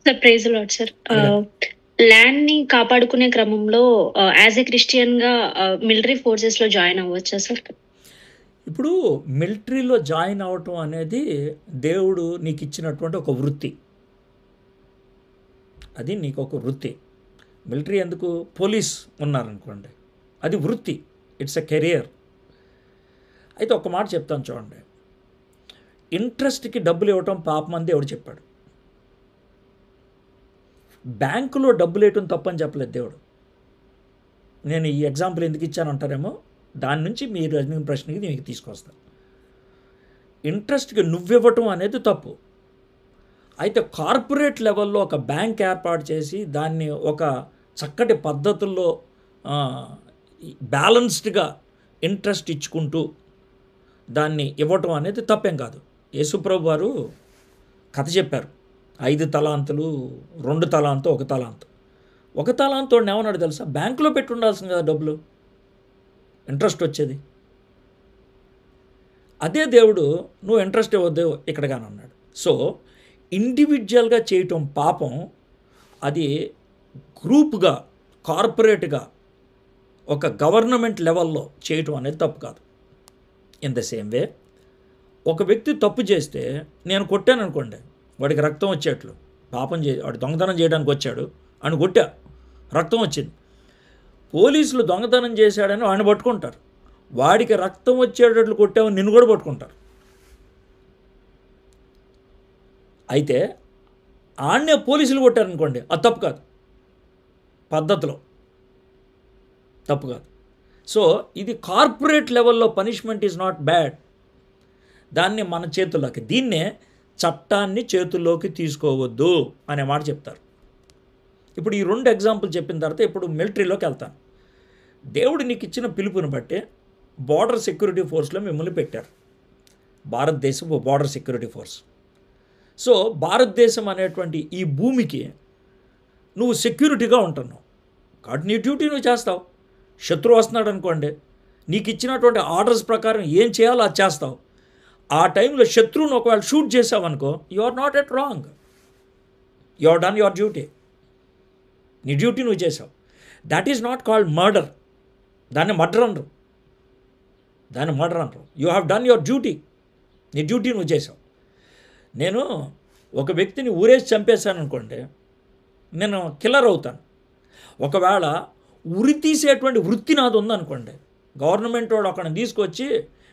Sir praise lord sir. అడగండి. ల్యాండ్‌ని కాపాడుకునే క్రమంలో యాస్ ఎ క్రిస్టియన్‌గా మిలిటరీ ఫోర్సెస్‌లో జాయిన్ అవ్వచ్చా సార్? ఇప్పుడు మిలిటరీలో జాయిన్ అవ్వటం అనేది దేవుడు నీకు ఇచ్చినటువంటి ఒక వృత్తి. అది నీకు ఒక వృత్తి. మిలిటరీ ఎందుకు? పోలీస్ ఉన్నారనుకోండి, అది వృత్తి. It's a career. అయితే ఒక మాట చెప్తాను చూడండి. ఇంట్రెస్ట్కి డబ్బులు ఇవ్వటం పాపం అని దేవుడు చెప్పాడు. బ్యాంకులో డబ్బులు వేయటం తప్పని చెప్పలేదు దేవుడు. నేను ఈ ఎగ్జాంపుల్ ఎందుకు ఇచ్చానంటారేమో, దాని నుంచి మీరు అడిగిన ప్రశ్నకి మీకు తీసుకొస్తాను. ఇంట్రెస్ట్కి నువ్వివ్వటం అనేది తప్పు. అయితే కార్పొరేట్ లెవెల్లో ఒక బ్యాంక్ ఏర్పాటు చేసి దాన్ని ఒక చక్కటి పద్ధతుల్లో బ్యాలన్స్డ్గా ఇంట్రెస్ట్ ఇచ్చుకుంటూ దాన్ని ఇవ్వటం అనేది తప్పేం కాదు. యేసుప్రభు వారు కథ చెప్పారు. 5 తలాంతులు, 2 తలాంతు, 1 తలాంతు. 1 తలాంతోడిని ఏమన్నాడు తెలుసా? బ్యాంకులో పెట్టి ఉండాల్సింది కదా డబ్బులు, ఇంట్రెస్ట్ వచ్చేది. అదే దేవుడు నువ్వు ఇంట్రెస్ట్ ఇవ్వద్దు ఇక్కడగానే అన్నాడు. సో ఇండివిజువల్గా చేయటం పాపం. అది గ్రూప్గా, కార్పొరేట్గా, ఒక గవర్నమెంట్ లెవెల్లో చేయటం అనేది తప్పు కాదు. ఇన్ ద సేమ్ వే ఒక వ్యక్తి తప్పు చేస్తే నేను కొట్టాను అనుకోండి, వాడికి రక్తం వచ్చేట్లు పాపం వాడు దొంగతనం చేయడానికి వచ్చాడు అని కొట్టా, రక్తం వచ్చింది. పోలీసులు దొంగతనం చేశాడని వాడిని పట్టుకుంటారు. వాడికి రక్తం వచ్చేటట్లు కొట్టామని నిన్ను కూడా పట్టుకుంటారు. అయితే ఆడనే పోలీసులు కొట్టారనుకోండి, అది తప్పు కాదు, పద్ధతిలో తప్పు కాదు. సో ఇది కార్పొరేట్ లెవెల్లో పనిష్మెంట్ ఈజ్ నాట్ బ్యాడ్. దాన్ని మన చేతుల్లోకి, దీన్నే చట్టాన్ని చేతుల్లోకి తీసుకోవద్దు అనే మాట చెప్తారు. ఇప్పుడు ఈ 2 ఎగ్జాంపుల్ చెప్పిన తర్వాత ఇప్పుడు మిలిటరీలోకి వెళ్తాను. దేవుడు నీకు ఇచ్చిన పిలుపుని బట్టి బార్డర్ సెక్యూరిటీ ఫోర్స్లో మిమ్మల్ని పెట్టారు. భారతదేశం బార్డర్ సెక్యూరిటీ ఫోర్స్. సో భారతదేశం అనేటువంటి ఈ భూమికి నువ్వు సెక్యూరిటీగా ఉంటున్నావు కాబట్టి నీ డ్యూటీ నువ్వు చేస్తావు. శత్రువు వస్తున్నాడు అనుకోండి, నీకు ఇచ్చినటువంటి ఆర్డర్స్ ప్రకారం ఏం చేయాలో అది చేస్తావు. ఆ టైంలో శత్రువును ఒకవేళ షూట్ చేసావనుకో, you are not at wrong, you are done your duty. నీ డ్యూటీ నువ్వు చేసావు. That is not called murder. దాన్ని మర్డర్ అనరు, దాన్ని మర్డర్ అనరు. You have done your duty. నీ డ్యూటీ నువ్వు చేసావు. నేను ఒక వ్యక్తిని ఊరేసి చంపేశాను అనుకోండి, నేను కిల్లర్ అవుతాను. ఒకవేళ ఉరి తీసేటువంటి వృత్తి నాది ఉందనుకోండి, గవర్నమెంట్ వాడు అక్కడ తీసుకొచ్చి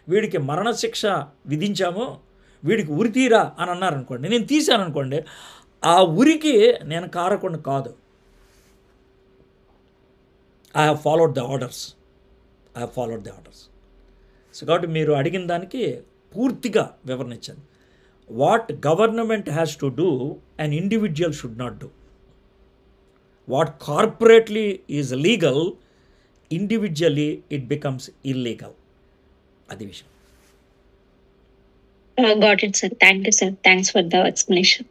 వీడికి మరణశిక్ష విధించాము, వీడికి ఉరి తీరా అని అన్నారనుకోండి, నేను తీశాను అనుకోండి, ఆ ఉరికి నేను కారకుండా కాదు. I have followed the orders. So కాబట్టి మీరు అడిగిన దానికి పూర్తిగా వివరణ ఇచ్చాను. What government has to do and individual should not do. What corporately is legal, individually it becomes illegal. అది విషయం. Got it, sir. Thank you, sir. Thanks for the explanation.